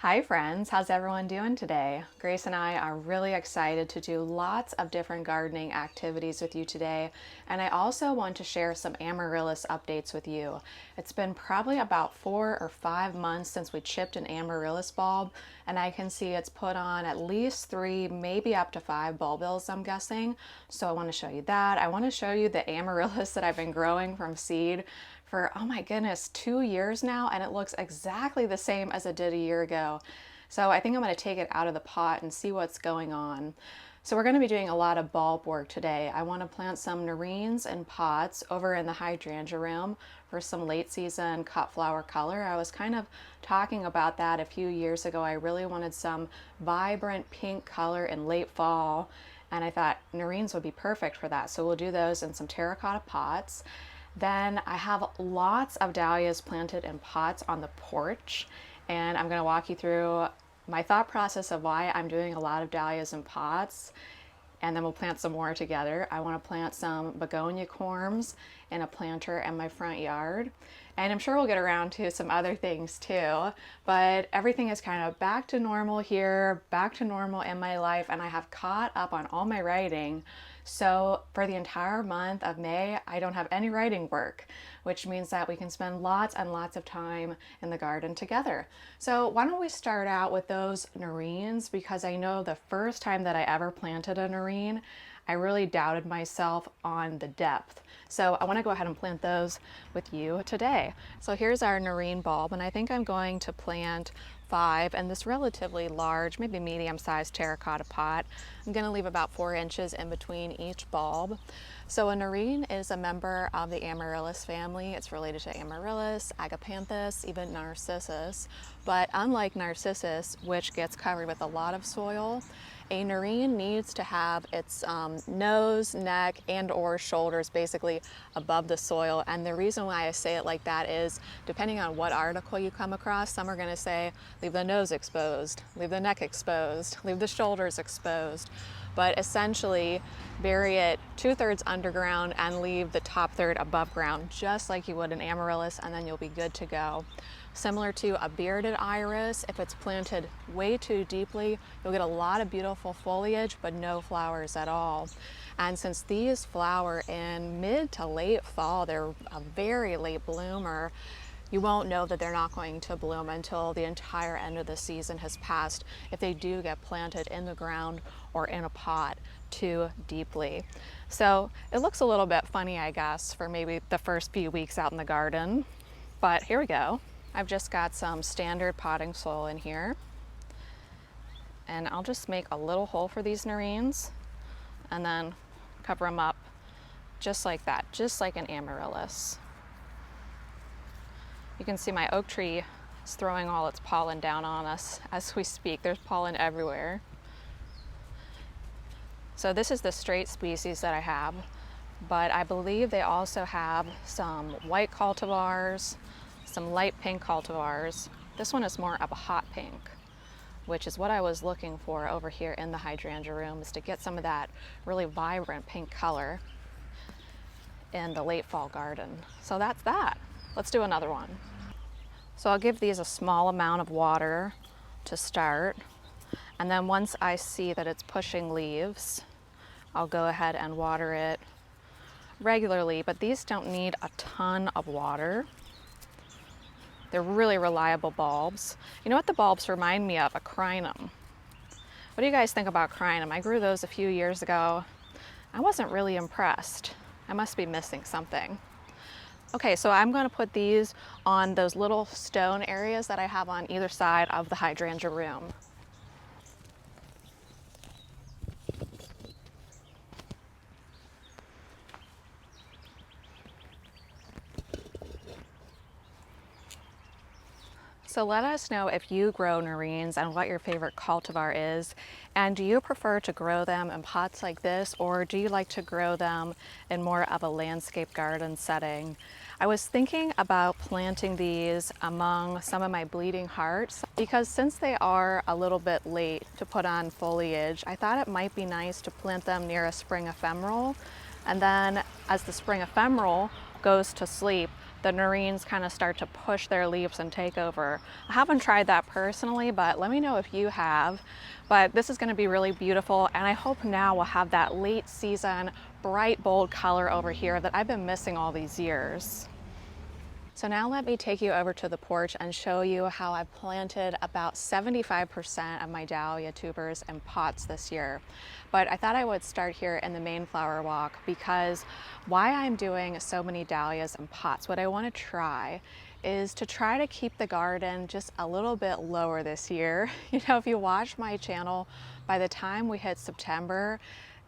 Hi friends, how's everyone doing today? Grace and I are really excited to do lots of different gardening activities with you today, and I also want to share some Amaryllis updates with you. It's been probably about 4 or 5 months since we chipped an Amaryllis bulb, and I can see it's put on at least 3, maybe up to 5 bulbils, I'm guessing. So I want to show you that. I want to show you the Amaryllis that I've been growing from seed for, oh my goodness, 2 years now, and it looks exactly the same as it did a year ago. So I think I'm going to take it out of the pot and see what's going on. So we're going to be doing a lot of bulb work today. I want to plant some Nerines in pots over in the hydrangea room for some late season cut flower color. I was kind of talking about that a few years ago. I really wanted some vibrant pink color in late fall, and I thought Nerines would be perfect for that. So we'll do those in some terracotta pots. Then I have lots of dahlias planted in pots on the porch, and I'm going to walk you through my thought process of why I'm doing a lot of dahlias in pots, and then we'll plant some more together. I want to plant some begonia corms in a planter in my front yard, and I'm sure we'll get around to some other things too, but everything is kind of back to normal here, back to normal in my life, and I have caught up on all my writing. So for the entire month of May, I don't have any writing work, which means that we can spend lots and lots of time in the garden together. So why don't we start out with those Nerines, because I know the first time that I ever planted a Nerine, I really doubted myself on the depth. So I want to go ahead and plant those with you today. So here's our Nerine bulb, and I think I'm going to plant 5 in this relatively large, maybe medium-sized terracotta pot. I'm going to leave about 4 inches in between each bulb. So a Nerine is a member of the Amaryllis family. It's related to Amaryllis, Agapanthus, even Narcissus. But unlike Narcissus, which gets covered with a lot of soil, a Nerine needs to have its nose, neck, and or shoulders basically above the soil. And the reason why I say it like that is depending on what article you come across, some are going to say leave the nose exposed, leave the neck exposed, leave the shoulders exposed. But essentially bury it 2/3 underground and leave the top third above ground, just like you would an Amaryllis, and then you'll be good to go. Similar to a bearded iris, if it's planted way too deeply, you'll get a lot of beautiful foliage, but no flowers at all. And since these flower in mid to late fall, they're a very late bloomer, you won't know that they're not going to bloom until the entire end of the season has passed if they do get planted in the ground or in a pot too deeply. So it looks a little bit funny, I guess, for maybe the first few weeks out in the garden, but here we go. I've just got some standard potting soil in here, and I'll just make a little hole for these Nerines and then cover them up just like that, just like an Amaryllis. You can see my oak tree is throwing all its pollen down on us as we speak. There's pollen everywhere. So this is the straight species that I have, but I believe they also have some white cultivars, some light pink cultivars. This one is more of a hot pink, which is what I was looking for over here in the hydrangea room, is to get some of that really vibrant pink color in the late fall garden. So that's that. Let's do another one. So I'll give these a small amount of water to start, and then once I see that it's pushing leaves, I'll go ahead and water it regularly, but these don't need a ton of water. They're really reliable bulbs. You know what the bulbs remind me of? A crinum. What do you guys think about crinum? I grew those a few years ago. I wasn't really impressed. I must be missing something. Okay, so I'm going to put these on those little stone areas that I have on either side of the hydrangea room. So let us know if you grow Nerines and what your favorite cultivar is. And do you prefer to grow them in pots like this, or do you like to grow them in more of a landscape garden setting? I was thinking about planting these among some of my bleeding hearts because since they are a little bit late to put on foliage, I thought it might be nice to plant them near a spring ephemeral. And then as the spring ephemeral goes to sleep, the Nerines kind of start to push their leaves and take over. I haven't tried that personally, but let me know if you have. But this is going to be really beautiful, and I hope now we'll have that late season, bright, bold color over here that I've been missing all these years. So now let me take you over to the porch and show you how I've planted about 75% of my dahlia tubers in pots this year. But I thought I would start here in the main flower walk because why I'm doing so many dahlias in pots, what I want to try is to try to keep the garden just a little bit lower this year. You know, if you watch my channel, by the time we hit September,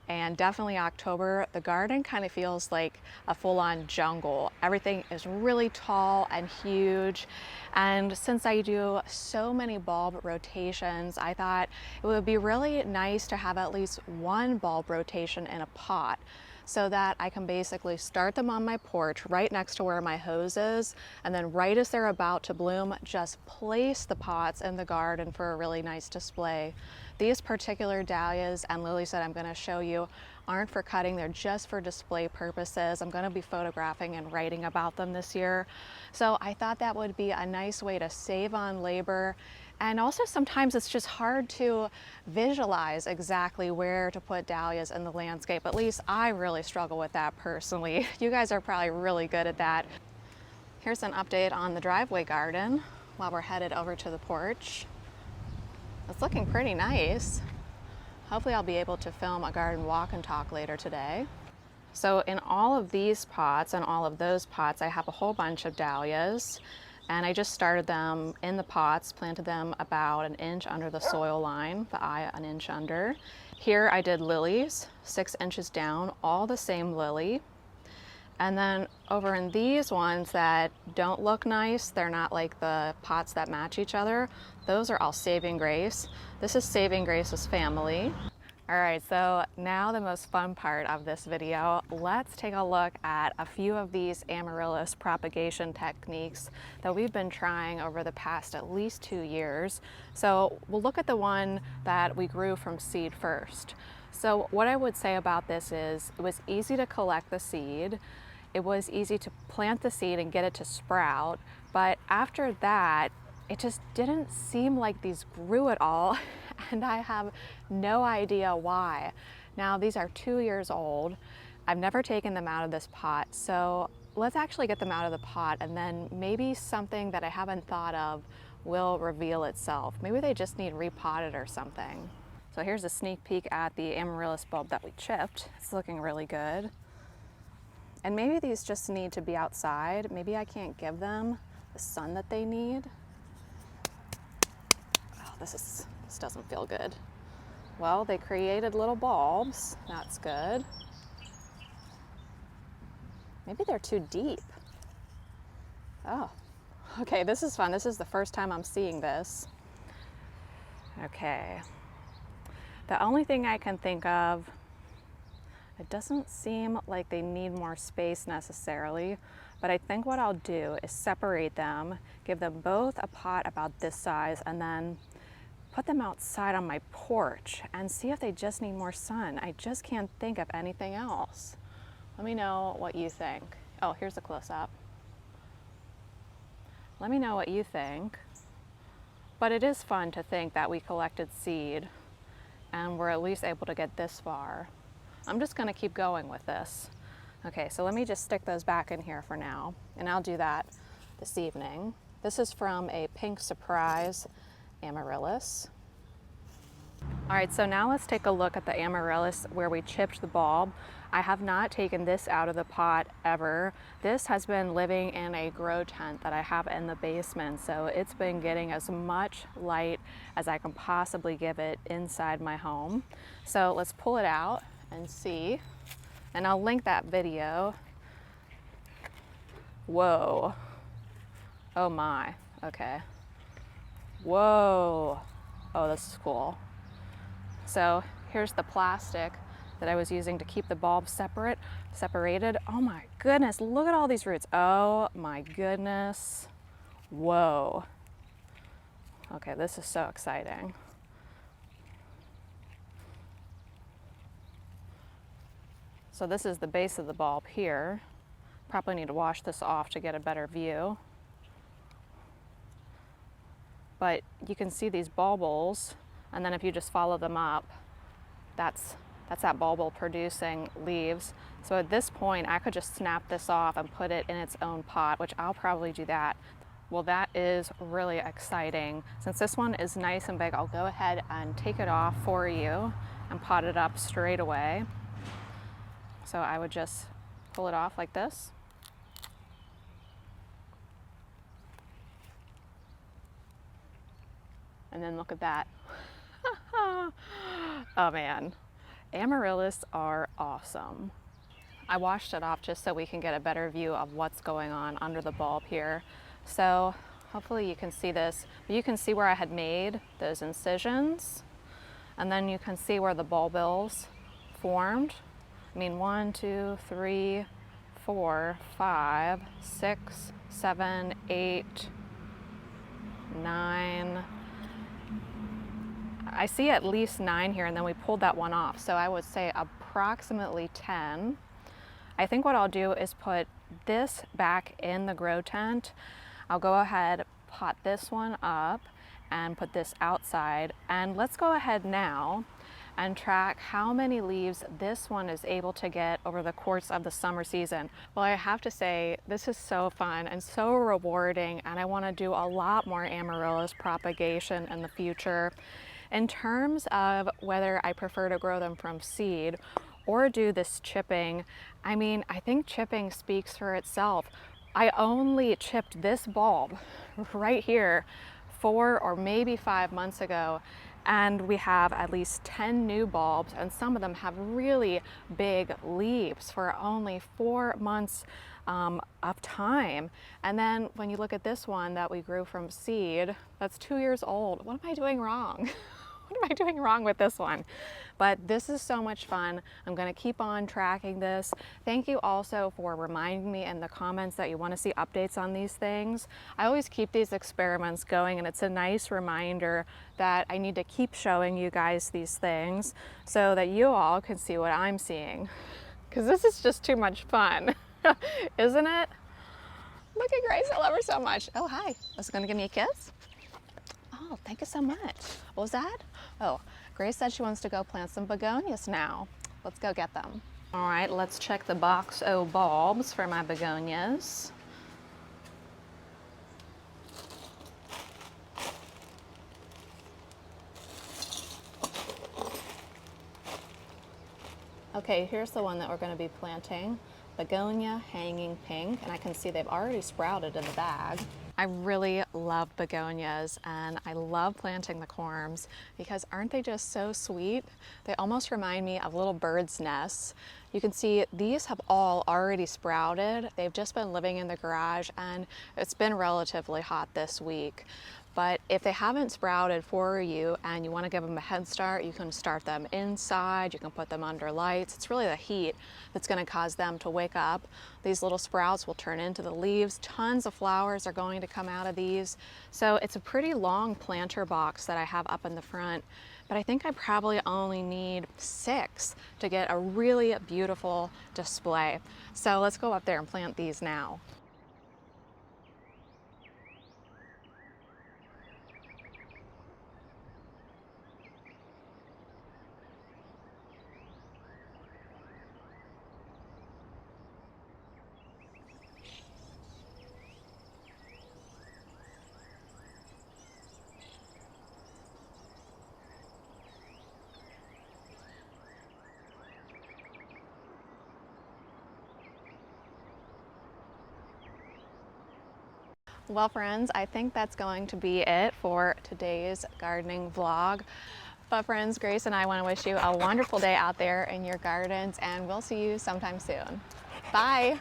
and definitely October, the garden kind of feels like a full-on jungle. Everything is really tall and huge. And since I do so many bulb rotations, I thought it would be really nice to have at least one bulb rotation in a pot, so that I can basically start them on my porch right next to where my hose is, and then right as they're about to bloom, just place the pots in the garden for a really nice display. These particular dahlias and lilies that I'm going to show you aren't for cutting, they're just for display purposes. I'm going to be photographing and writing about them this year. So I thought that would be a nice way to save on labor. And also sometimes it's just hard to visualize exactly where to put dahlias in the landscape. At least I really struggle with that personally. You guys are probably really good at that. Here's an update on the driveway garden while we're headed over to the porch. It's looking pretty nice. Hopefully I'll be able to film a garden walk and talk later today. So in all of these pots and all of those pots, I have a whole bunch of dahlias. And I just started them in the pots, planted them about an inch under the soil line, the eye an inch under. Here I did lilies, 6 inches down, all the same lily. And then over in these ones that don't look nice, they're not like the pots that match each other, those are all Saving Grace. This is Saving Grace's family. All right, so now the most fun part of this video, let's take a look at a few of these Amaryllis propagation techniques that we've been trying over the past at least 2 years. So we'll look at the one that we grew from seed first. So what I would say about this is it was easy to collect the seed. It was easy to plant the seed and get it to sprout. But after that, it just didn't seem like these grew at all. And I have no idea why. Now these are 2 years old. I've never taken them out of this pot. So let's actually get them out of the pot, and then maybe something that I haven't thought of will reveal itself. Maybe they just need repotted or something. So here's a sneak peek at the Amaryllis bulb that we chipped. It's looking really good. And maybe these just need to be outside. Maybe I can't give them the sun that they need. Oh, this doesn't feel good. Well, they created little bulbs. That's good. Maybe they're too deep. Oh, okay, this is fun. This is the first time I'm seeing this. Okay. The only thing I can think of, it doesn't seem like they need more space necessarily, but I think what I'll do is separate them, give them both a pot about this size, and then put them outside on my porch and see if they just need more sun. I just can't think of anything else. Let me know what you think. Oh, here's a close-up. Let me know what you think. But it is fun to think that we collected seed and we're at least able to get this far. I'm just gonna keep going with this. Okay, so let me just stick those back in here for now, and I'll do that this evening. This is from a Pink Surprise Amaryllis. All right, so now let's take a look at the Amaryllis where we chipped the bulb. I have not taken this out of the pot ever. This has been living in a grow tent that I have in the basement, so it's been getting as much light as I can possibly give it inside my home. So let's pull it out and see, and I'll link that video. Whoa. Oh my, okay. Whoa. Oh, this is cool. So here's the plastic that I was using to keep the bulb separated. Oh my goodness, look at all these roots. Oh my goodness. Whoa. Okay, this is so exciting. So this is the base of the bulb here. Probably need to wash this off to get a better view. But you can see these bulbils, and then if you just follow them up, that's that bulbil producing leaves. So at this point, I could just snap this off and put it in its own pot, which I'll probably do that. Well, that is really exciting. Since this one is nice and big, I'll go ahead and take it off for you and pot it up straight away. So I would just pull it off like this. And then look at that. Oh man, Amaryllis are awesome. I washed it off just so we can get a better view of what's going on under the bulb here. So hopefully you can see this. You can see where I had made those incisions, and then you can see where the bulbils formed. I mean, 1, 2, 3, 4, 5, 6, 7, 8, 9. I see at least 9 here, and then we pulled that one off. So I would say approximately 10. I think what I'll do is put this back in the grow tent. I'll go ahead, pot this one up and put this outside. And let's go ahead now and track how many leaves this one is able to get over the course of the summer season. Well, I have to say, this is so fun and so rewarding, and I want to do a lot more Amaryllis propagation in the future. In terms of whether I prefer to grow them from seed or do this chipping, I mean, I think chipping speaks for itself. I only chipped this bulb right here 4 or maybe 5 months ago, and we have at least 10 new bulbs, and some of them have really big leaves for only 4 months of time. And then when you look at this one that we grew from seed, that's 2 years old. What am I doing wrong? What am I doing wrong with this one? But this is so much fun. I'm going to keep on tracking this. Thank you also for reminding me in the comments that you want to see updates on these things. I always keep these experiments going, and it's a nice reminder that I need to keep showing you guys these things so that you all can see what I'm seeing. Because this is just too much fun, isn't it? Look at Grace, I love her so much. Oh, hi. Was it going to give me a kiss? Oh, thank you so much. What was that? Oh, Grace said she wants to go plant some begonias now. Let's go get them. All right, let's check the box O bulbs for my begonias. Okay, here's the one that we're going to be planting. Begonia hanging pink, and I can see they've already sprouted in the bag. I really love begonias, and I love planting the corms because aren't they just so sweet? They almost remind me of little birds' nests. You can see these have all already sprouted. They've just been living in the garage, and it's been relatively hot this week. But if they haven't sprouted for you and you want to give them a head start, you can start them inside, you can put them under lights. It's really the heat that's going to cause them to wake up. These little sprouts will turn into the leaves. Tons of flowers are going to come out of these. So it's a pretty long planter box that I have up in the front, but I think I probably only need 6 to get a really beautiful display. So let's go up there and plant these now. Well, friends, I think that's going to be it for today's gardening vlog. But friends, Grace and I want to wish you a wonderful day out there in your gardens, and we'll see you sometime soon. Bye.